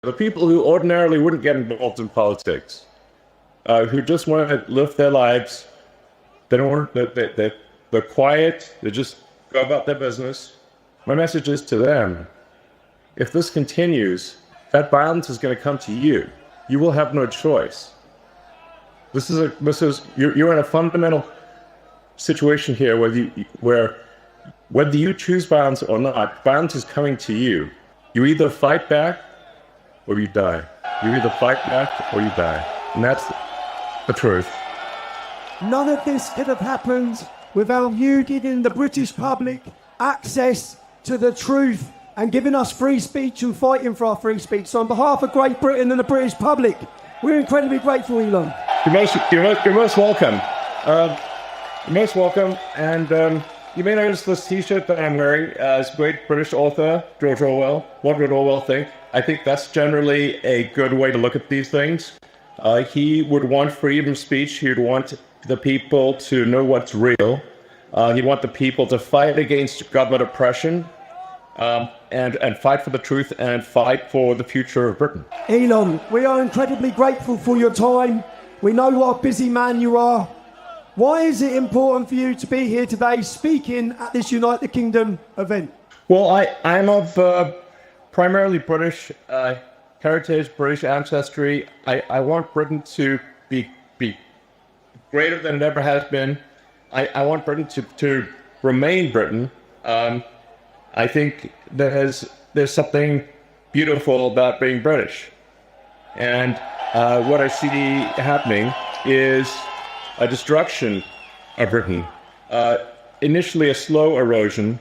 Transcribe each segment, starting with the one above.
The people who ordinarily wouldn't get involved in politics, who just want to live their lives, they're quiet, they just go about their business. My message is to them, if this continues, that violence is going to come to you. You will have no choice. You're in a fundamental situation here where whether you choose violence or not, violence is coming to you. You either fight back or you die. You either fight back or you die. And that's the truth. None of this could have happened without you giving the British public access to the truth and giving us free speech and fighting for our free speech. So on behalf of Great Britain and the British public, we're incredibly grateful, Elon. You're most welcome. You're most welcome. And you may notice this T-shirt that I'm wearing is great British author George Orwell. What would Orwell think? I think that's generally a good way to look at these things. He would want freedom of speech. He would want the people to know what's real. He'd want the people to fight against government oppression and fight for the truth and fight for the future of Britain. Elon, we are incredibly grateful for your time. We know what a busy man you are. Why is it important for you to be here today speaking at this Unite the Kingdom event? Well, I'm of primarily British heritage, British ancestry. I want Britain to be greater than it ever has been. I want Britain to remain Britain. I think there's something beautiful about being British. And what I see happening is a destruction of Britain. Initially a slow erosion,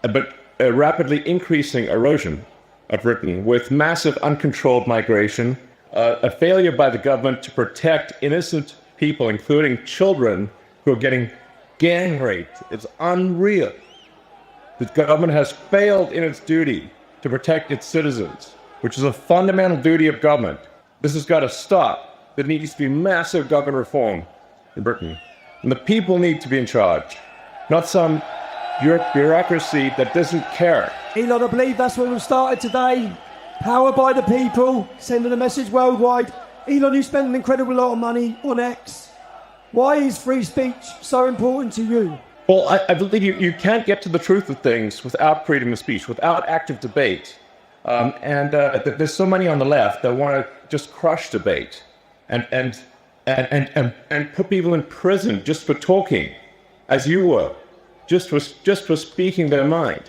but a rapidly increasing erosion of Britain with massive uncontrolled migration, a failure by the government to protect innocent people, including children who are getting gang raped. It's unreal. The government has failed in its duty to protect its citizens, which is a fundamental duty of government. This has got to stop. There needs to be massive government reform in Britain. And the people need to be in charge, not some bureaucracy that doesn't care. Elon, I believe that's where we've started today. Power by the people, sending a message worldwide. Elon, you spend an incredible lot of money on X. Why is free speech so important to you? Well, I believe you can't get to the truth of things without freedom of speech, without active debate. There's so many on the left that want to just crush debate and put people in prison just for talking, as you were, just for speaking their mind.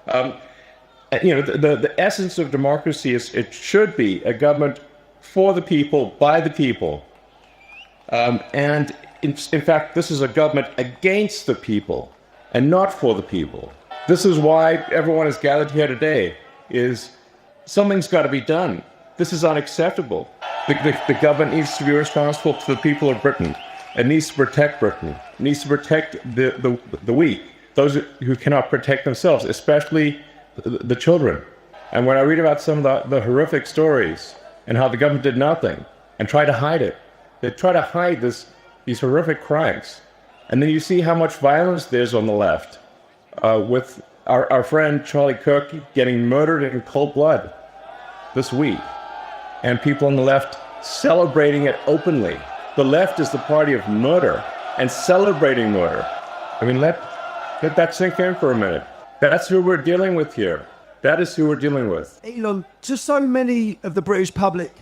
The essence of democracy is it should be a government for the people, by the people. And in fact, this is a government against the people and not for the people. This is why everyone is gathered here today, is something's got to be done. This is unacceptable. The government needs to be responsible to the people of Britain. It needs to protect Britain. It needs to protect the weak, those who cannot protect themselves, especially the children. And when I read about some of the horrific stories and how the government did nothing and tried to hide it, they try to hide these horrific crimes. And then you see how much violence there's on the left, with our friend Charlie Kirk getting murdered in cold blood this week, and people on the left celebrating it openly. The left is the party of murder and celebrating murder. I mean, let that sink in for a minute. That's who we're dealing with here. That is who we're dealing with. Elon, to so many of the British public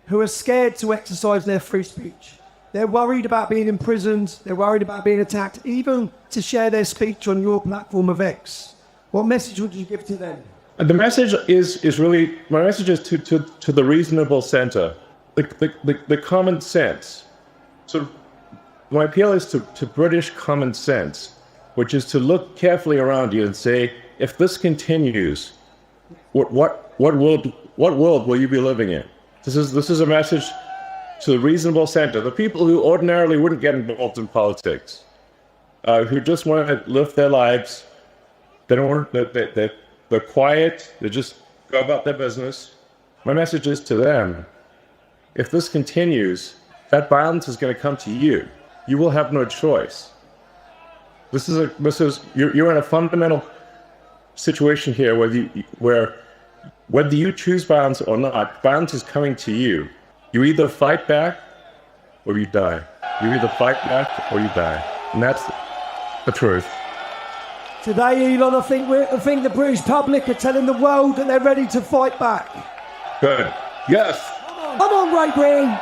who are scared to exercise their free speech. They're worried about being imprisoned. They're worried about being attacked, even to share their speech on your platform of X. What message would you give to them? The message is really, my message is to the reasonable center, the common sense. So my appeal is to British common sense, which is to look carefully around you and say, if this continues, what world will you be living in? This is a message to the reasonable center, the people who ordinarily wouldn't get involved in politics, who just want to live their lives. They're quiet. They just go about their business. My message is to them: if this continues, that violence is going to come to you. You will have no choice. You're in a fundamental situation here where whether you choose violence or not, violence is coming to you. You either fight back or you die. You either fight back or you die. And that's the truth. Today, Elon, I think the British public are telling the world that they're ready to fight back. Good. Yes. Come on, Great Britain.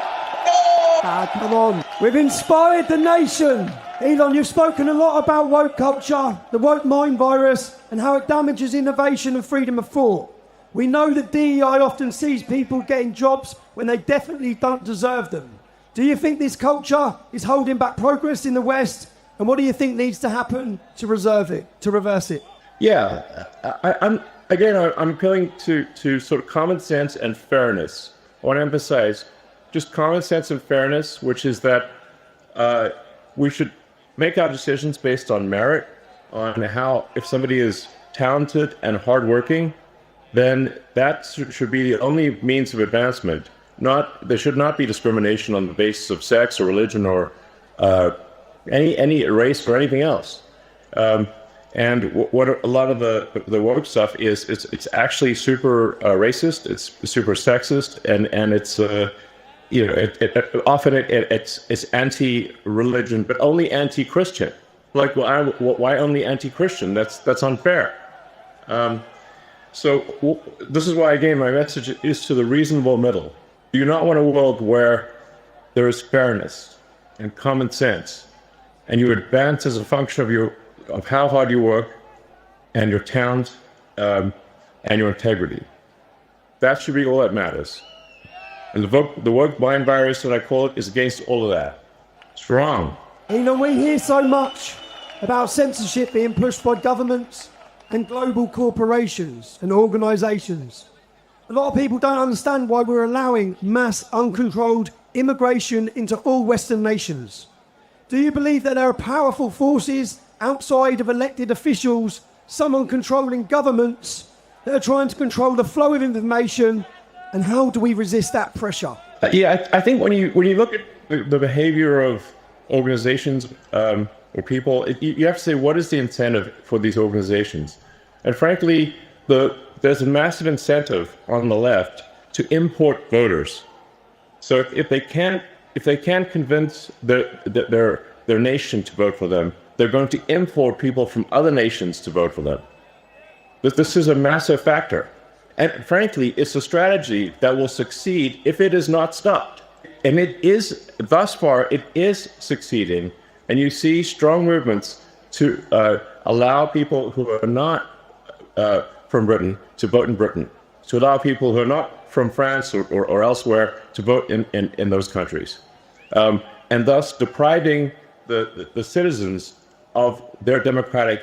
Come on. We've inspired the nation. Elon, you've spoken a lot about woke culture, the woke mind virus, and how it damages innovation and freedom of thought. We know that DEI often sees people getting jobs when they definitely don't deserve them. Do you think this culture is holding back progress in the West? And what do you think needs to happen to reverse it? Yeah, I'm appealing to sort of common sense and fairness. I want to emphasize just common sense and fairness, which is that we should make our decisions based on merit, on how, if somebody is talented and hardworking, then that should be the only means of advancement. There should not be discrimination on the basis of sex or religion or any race or anything else. And what a lot of the woke stuff is, it's actually super racist, it's super sexist, and it's often it's anti-religion, but only anti-Christian. Like, why only anti-Christian? That's unfair. So this is why, again, my message is to the reasonable middle. Do you not want a world where there is fairness and common sense, and you advance as a function of how hard you work, and your talent, and your integrity? That should be all that matters. And the woke mind virus, that I call it, is against all of that. It's wrong. We hear so much about censorship being pushed by governments and global corporations and organisations. A lot of people don't understand why we're allowing mass, uncontrolled immigration into all Western nations. Do you believe that there are powerful forces outside of elected officials, someone controlling governments, that are trying to control the flow of information? And how do we resist that pressure? I think when you look at the behavior of organizations or people, you have to say, what is the incentive for these organizations? And frankly, there's a massive incentive on the left to import voters. So if they can't convince their nation to vote for them, they're going to import people from other nations to vote for them. This is a massive factor. And frankly, it's a strategy that will succeed if it is not stopped. And thus far, it is succeeding. And you see strong movements to allow people who are not from Britain to vote in Britain, to allow people who are not from France or elsewhere to vote in those countries. And thus depriving the citizens of their democratic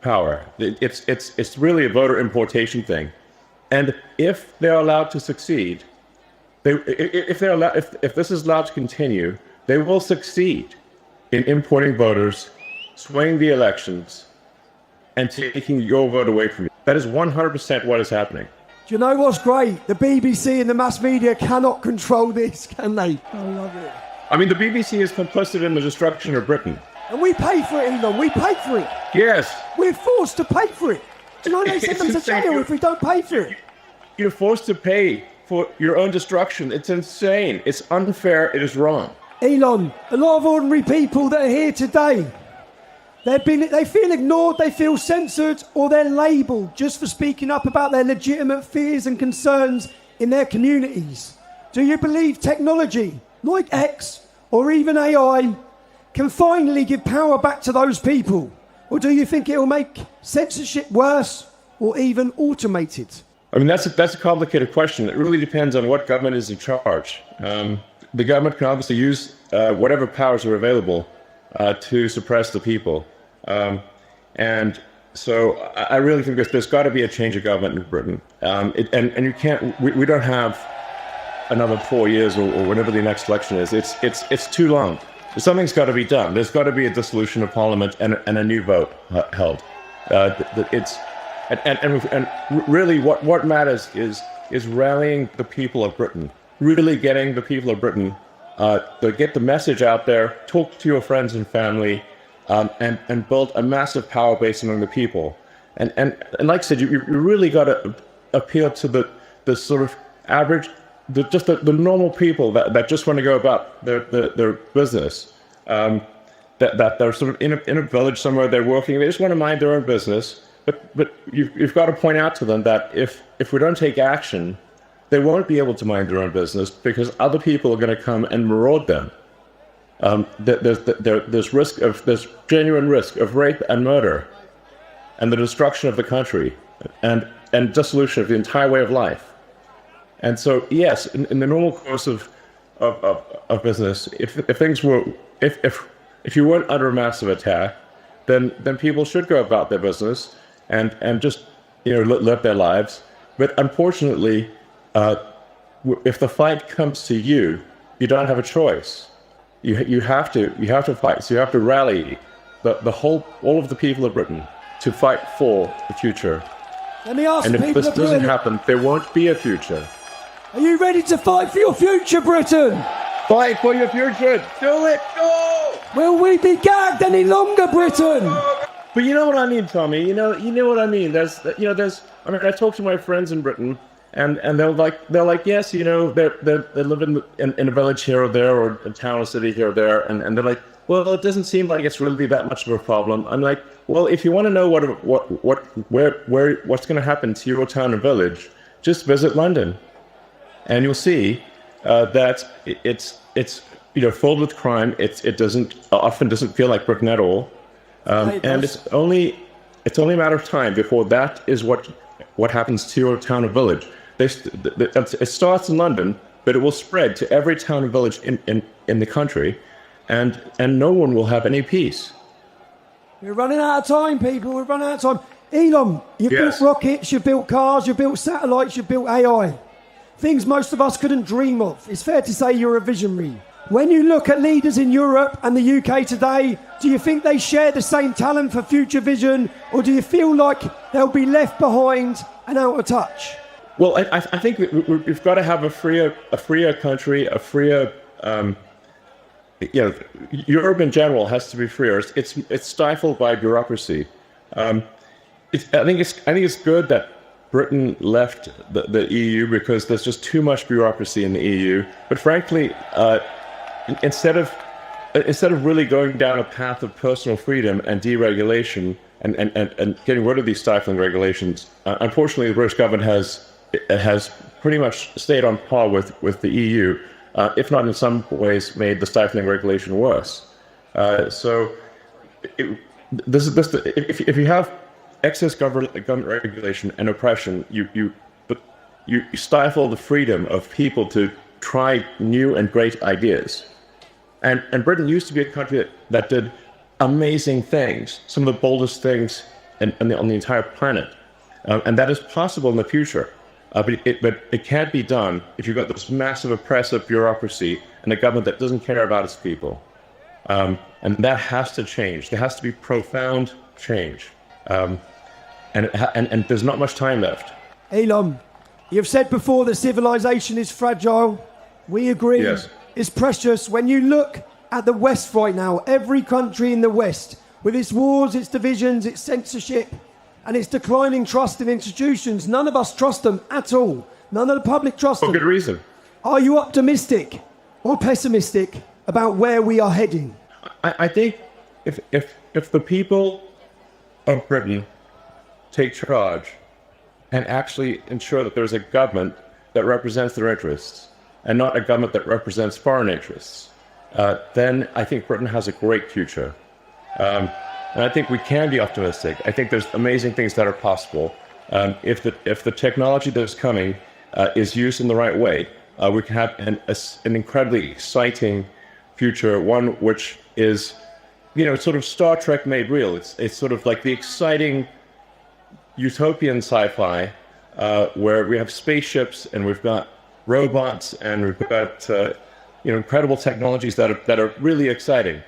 power. It's really a voter importation thing. And if they're allowed to succeed, if this is allowed to continue, they will succeed in importing voters, swaying the elections, and taking your vote away from you. That is 100% what is happening. Do you know what's great? The BBC and the mass media cannot control this, can they? I love it. I mean, the BBC is complicit in the destruction of Britain. And we pay for it, Elon. We pay for it. Yes. We're forced to pay for it. Do you know they send them to jail if we don't pay for it? You're forced to pay for your own destruction. It's insane. It's unfair. It is wrong. Elon, a lot of ordinary people that are here today, they feel ignored, they feel censored, or they're labelled just for speaking up about their legitimate fears and concerns in their communities. Do you believe technology, like X or even AI, can finally give power back to those people? Or do you think it will make censorship worse or even automated? I mean, that's a complicated question. It really depends on what government is in charge. The government can obviously use whatever powers are available to suppress the people. And so I really think there's got to be a change of government in Britain. And you can't, we don't have another 4 years or whenever the next election is. It's too long. Something's got to be done. There's got to be a dissolution of parliament and a new vote held. And really what matters is rallying the people of Britain, really getting the people of Britain to get the message out there, talk to your friends and family, and build a massive power base among the people. And like I said, you really got to appeal to the sort of average, the normal people that just want to go about their business. That they're sort of in a village somewhere, they're working, they just want to mind their own business. But you've got to point out to them that if we don't take action, they won't be able to mind their own business because other people are going to come and maraud them. There's genuine risk of rape and murder, and the destruction of the country, and dissolution of the entire way of life. And so, yes, in the normal course of business, if you weren't under a massive attack, then people should go about their business and just live their lives. But unfortunately, if the fight comes to you, you don't have a choice. You have to fight. So you have to rally all of the people of Britain to fight for the future. Let me ask and people if this doesn't happen, there won't be a future. Are you ready to fight for your future, Britain? Fight for your future. Do it. Go. Will we be gagged any longer, Britain? But you know what I mean, Tommy. You know what I mean. I talk to my friends in Britain, and they're like, yes, they live in a village here or there, or a town or city here or there, and they're like, well, it doesn't seem like it's really that much of a problem. I'm like, well, if you want to know what's going to happen to your town and village, just visit London, and you'll see that it's filled with crime. It often doesn't feel like Britain at all, and it's only a matter of time before that is what happens to your town or village. It starts in London, but it will spread to every town and village in the country, and no one will have any peace. We're running out of time, people. We're running out of time. Elon, you built rockets, you built cars, you built satellites, you built AI. Things most of us couldn't dream of. It's fair to say you're a visionary. When you look at leaders in Europe and the UK today, do you think they share the same talent for future vision, or do you feel like they'll be left behind and out of touch? Well, I think we've got to have a freer country, a freer. Europe in general has to be freer. It's stifled by bureaucracy. I think it's good that Britain left the EU because there's just too much bureaucracy in the EU. But frankly, instead of really going down a path of personal freedom and deregulation and getting rid of these stifling regulations, unfortunately, the British government has pretty much stayed on par with the EU, if not in some ways made the stifling regulation worse. If you have excess government regulation and oppression, you stifle the freedom of people to try new and great ideas. And Britain used to be a country that did amazing things, some of the boldest things on the entire planet. And that is possible in the future. But it can't be done if you've got this massive oppressive bureaucracy and a government that doesn't care about its people. And that has to change. There has to be profound change. And there's not much time left. Elon, you've said before that civilization is fragile. We agree. Yes. It's precious. When you look at the West right now, every country in the West, with its wars, its divisions, its censorship, and its declining trust in institutions, none of us trust them at all. None of the public trust them. For good reason. Are you optimistic or pessimistic about where we are heading? I think if the people of Britain take charge and actually ensure that there's a government that represents their interests and not a government that represents foreign interests, then I think Britain has a great future. And I think we can be optimistic. I think there's amazing things that are possible. If the technology that's coming is used in the right way, we can have an incredibly exciting future, one which is, sort of Star Trek made real. It's sort of like the exciting utopian sci-fi where we have spaceships and we've got robots and we've got incredible technologies that are really exciting.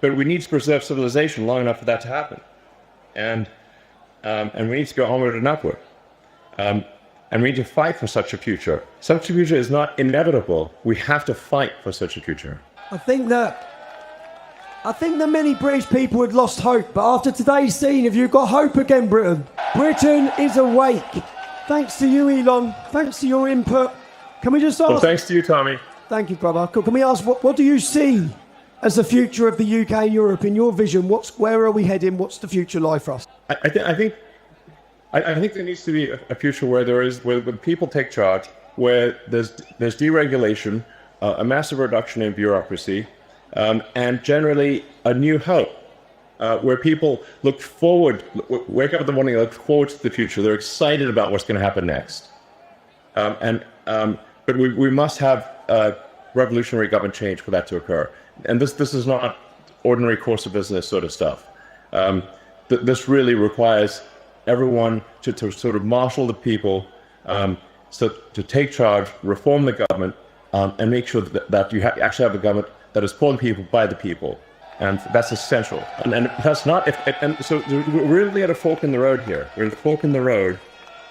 But we need to preserve civilization long enough for that to happen, and we need to go onward and upward, and we need to fight for such a future. Such a future is not inevitable. We have to fight for such a future. I think that many British people had lost hope, but after today's scene, if you've got hope again, Britain is awake. Thanks to you, Elon. Thanks to your input. Can we just ask... Well, thanks to you, Tommy. Thank you, brother. Can we ask, what do you see as the future of the UK and Europe in your vision? Where are we heading? What's the future like for us? I think there needs to be a future where people take charge, where there's deregulation, a massive reduction in bureaucracy, and generally a new hope, where people look forward, wake up in the morning, look forward to the future. They're excited about what's going to happen next. But we must have revolutionary government change for that to occur. And this is not ordinary course of business sort of stuff. This really requires everyone to sort of marshal the people, so to take charge, reform the government, and make sure that you actually have a government that is for the people, by the people. And that's essential. And that's not, so we're really at a fork in the road here. We're at a fork in the road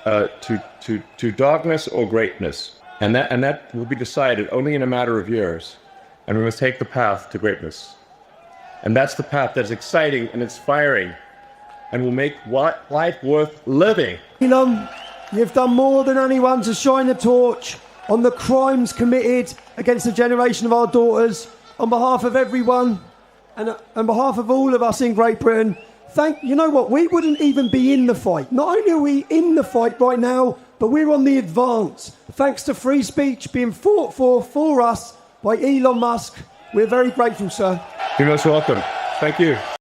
to darkness or greatness. And that will be decided only in a matter of years. And we must take the path to greatness. And that's the path that's exciting and inspiring and will make life worth living. Elon, you've done more than anyone to shine a torch on the crimes committed against the generation of our daughters. On behalf of everyone and on behalf of all of us in Great Britain, you know what, we wouldn't even be in the fight. Not only are we in the fight right now, but we're on the advance. Thanks to free speech being fought for us by Elon Musk. We're very grateful, sir. You're most welcome. Thank you.